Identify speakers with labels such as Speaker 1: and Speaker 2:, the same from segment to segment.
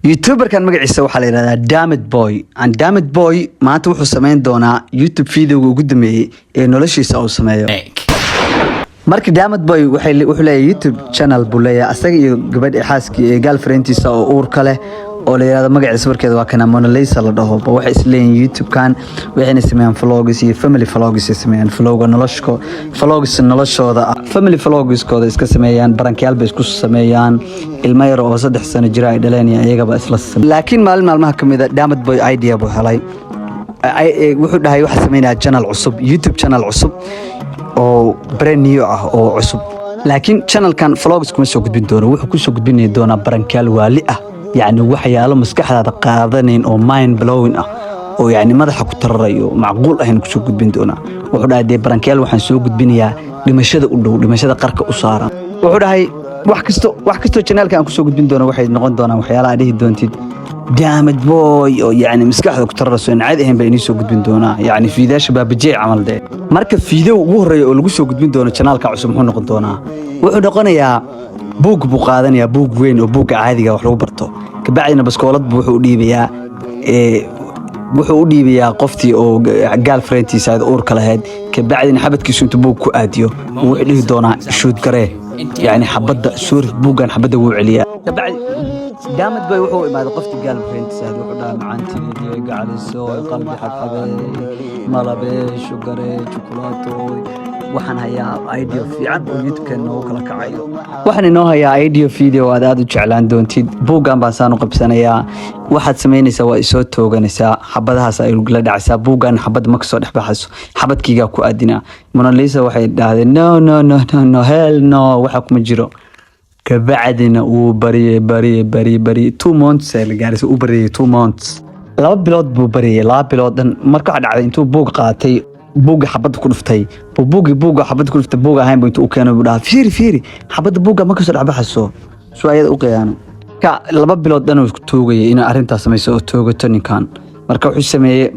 Speaker 1: يوتيوبر كان مقعيسه waxaa la yiraahdaa Damid Boy and Damid Boy maanta wuxuu sameyn doonaa YouTube video ugu dambeeyay ee noloshiisa uu sameeyo markii Damid Boy wuxuu leeyahay YouTube channel buu leeyahay asaga iyo gabadh xaaskii ee girlfriendtiisa oo uur kale oo la yiraahdo magaciisa markeeda waa kana Mona Lisa la dhaho waxay isleeyeen YouTube kan waxayna sameeyaan vlogs iyo family vlogs sameeyaan vlogs noloshooda family vlogs kooda iska sameeyaan barankayaal bay isku sameeyaan ilma yar oo 3 sano jira ay dhaleen iyagaba isla laakiin maalmaha kamida Damid Boy idea buu helay wuxuu dhahay waxa sameeynaa channel cusub YouTube channel cusub oo brand new ah oo cusub laakiin channel kan vlogs kuma soo gudbin doono wuxuu ku soo gudbin doonaa barankayaal waali ah يعني waxyaalo maskaxdaada qaadanayn oo mind blowing ah oo yani madaxa ku tararayo macquul ah in ku soo gudbin doona wuxuu dhahay barankayaal waxaan soo gudbinayaa dhimashada u dhow dhimashada qarka u saaran wuxuu dhahay wax kasto channelka aan ku soo gudbin doono waxay noqon doonaan waxyaalaha dhihi doontid Damid Boy oo yani maskaxda ku tararayso in caadi ahayn bay inii soo gudbin doonaa yani fiidaasha baabajay camal de marka fiido ugu horeeyo oo lagu soo gudbin doono channelka cusub wuxuu noqon doonaa wuxuu noqonayaa buug buu qaadanayaa buug weyn oo buugga caadiga wax lagu barto kabacdina baskoolad buu wuxuu u dhiibayaa qoftii oo girlfriendtiisa uur kala ahayd kabacdina xabadkiisu intuu buug ku aadiyo wuxuu dhihi doonaa shoot garee yani xabadda suur buuggan xabadda wuu celiyaa kabacdi Damid Boy wuxuu imaaday qoftii girlfriendtiisa wuxuu dhahay macaantii gacaliso qalbi xabxabay malabe sugaree chocolate waxaan hayaa idea fiican oo YouTube noo kala kacayo waxaan inoo hayaa idea video aad u jeclaan doontid buugan baan saan u qabsanayaa waxaad sameynaysaa waa isoo tooganaysaa xabadahaas ay la dhacaysaa buugan xabad ma ka soo dhaxbaxayso xabadkiiga ku aadina Mona Lisa waxay dhahday no hell no waxa kuma jiro kabacdina uu bari 2 months la gaaray uu bari 2 months 2 bilood buu bari 2 bilood marka waxa dhacday intuu buug qaatay buuga xabad ku dhuftay buuga xabad ku dhuftay buuga ahayn buu intuu keenay buu dhaaf fiiri xabad buuga ma ka soo dhaxbaxayso su'aayad u qeeyano ka 2 bilood dhan uu toogay in arintaas sameeyso oo toogato ninkan marka wuxuu sameeyay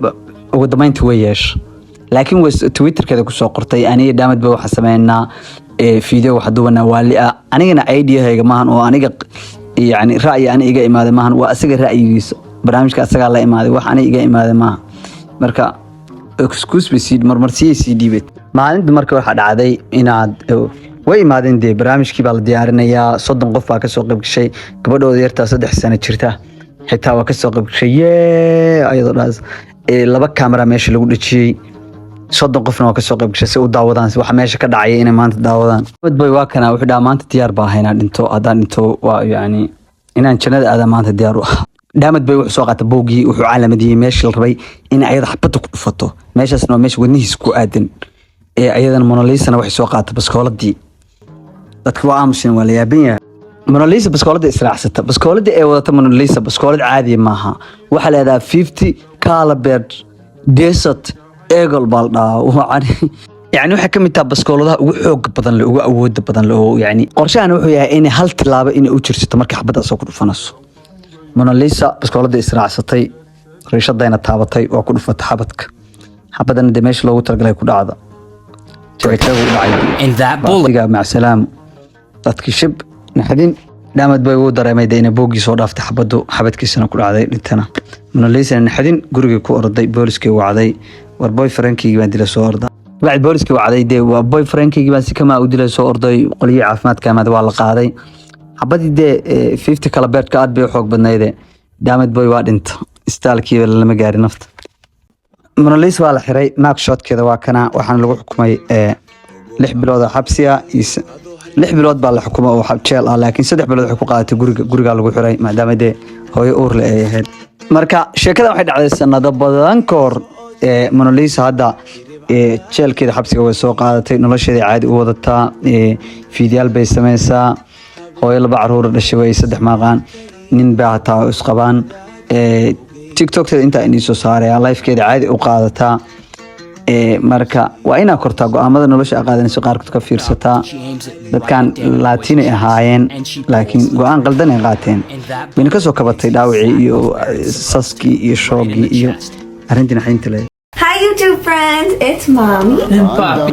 Speaker 1: ugu dambeyntii way yeesh laakiin way Twitter-keeda ku soo qortay aniga Damid Boy waxa sameeynaa video waxa duwana waali ah anigana idea-hayga maahan oo aniga yani ra'yi aniga imaaday maahan waa asaga ra'yigiisa barnaamijka asaga la imaaday wax aniga imaaday maahan marka excuse me marmarsiisii dhiibad maalinta marka waxa dhacday inaad way imaadeen barnaamijkii baa la diyaarinayaa 30 qof baa ka soo qayb gashay gabadhooda yarta 3 sano jirta xitaa waa ka soo qayb gashay ayadoo dhaas laba camera meesha lagu dhajiyay 30 qofna waa ka soo qayb gashay si u daawadaan waxa meesha ka dhacay inay maanta daawadaan Damid Boy waa kana wuxuu dhahay maanta diyaar baa hayna dhinto hadaan dhinto waa yani inaan jannada aada maanta diyaar u ah Damid Boy wuxuu soo qaatay buugii wuxuu calamadiyay meesha la rabay in ayada xabad ku dhufato meeshaasna waa meesha wadnihiisa ku aadan ayadana Mona Lisa waxay soo qaatay baskooladii dadku waa aamusan waa la yaaban yahay Mona Lisa baskooladii israacsata baskooladii ay wadata Mona Lisa baskoolad caadi maaha waxa leedahay 50 caliber desert eagle balda يعني waxa kamid tahay baskooladaha ugu xoog badan leh ugu awood badan leh oo yani qorshahan wuxuu yahay in hal tilaabo in uu jirto marka xabada soo ku dhufanayso Mona Lisa baskoolada israacsatay riishadayna taabatay oo ku dhufatay xabadana demeesh loogu talagalay ku dhacda
Speaker 2: in that bullet
Speaker 1: مع سلام dadkii shib naxdin Damid Boy uu dareemay in buugii soo dhaaftay xabadkiisana ku dhacday dhintana Mona Lisa naxdin guriga ku orday booliskii wacday war boyfriendkii baan dilay soo orday بعد بوليسكي وعدي waa boyfriendkii baan si kama u dilay soo orday qoliye caafimaadka ama waa la qaaday xabadii 50 kala beerka aad bay xoog badnayd Damid Boy waa dhinta istaalkii lama gaarin nafta Mona Lisa waa la xiray naag shotkeeda waa kana waxaan lagu xukumay 6 bilood xabsiya 6 bilood baa la xukumay oo xabjeel ah laakiin 3 bilood waxay ku qaadatay guriga lagu xiray maadaama hooyo uur la ahayd marka sheekada waxay dhacday sanado badan koor Mona Lisa hadda jeelkeeda xabsiga way soo qaadatay nolosheeda caadi u wadataa fiidiyaal bay sameeysaa hooyo laba caruur dhashay way 3 maaqaan nin baa taa isqabaan TikTok-teeda inta ay soo saaraya live-keeda caadi u qaadataa marka waa ina kortaa go'aamada nolosha qaadanayso qaarkood ka fiirsataa dadkan Latin ahaayeen laakiin go'aan qaldan ay qaateen wayna ka soo kabatay dhaawacii iyo saski iyo shoogi iyo arrintan xaynta leh
Speaker 3: Hi YouTube friends, it's Mommy
Speaker 2: and Papi.